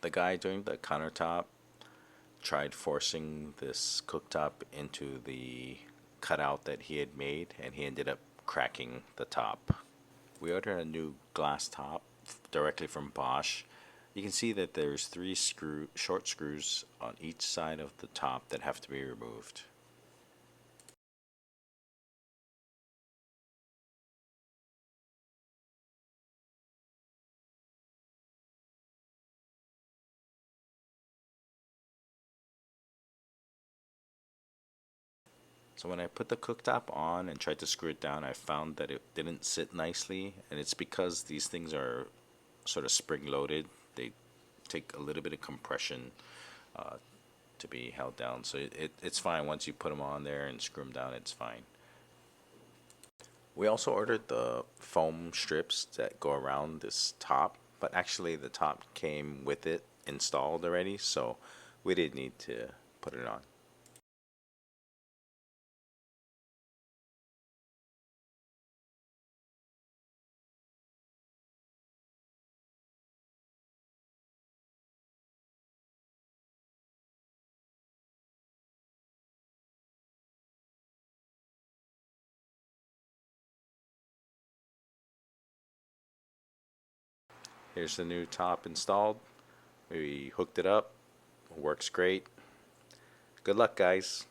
The guy doing the countertop tried forcing this cooktop into the cutout that he had made, and he ended up cracking the top. We ordered a new glass top directly from Bosch. You can see that there's three short screws on each side of the top that have to be removed. So when I put the cooktop on and tried to screw it down, I found that it didn't sit nicely, and it's because these things are sort of spring loaded. They take a little bit of compression uh, to be held down. So it's fine once you put them on there and screw them down, it's fine. We also ordered the foam strips that go around this top, but actually the top came with it installed already, so we didn't need to put it on. Here's the new top installed. We hooked it up. Works great. Good luck, guys.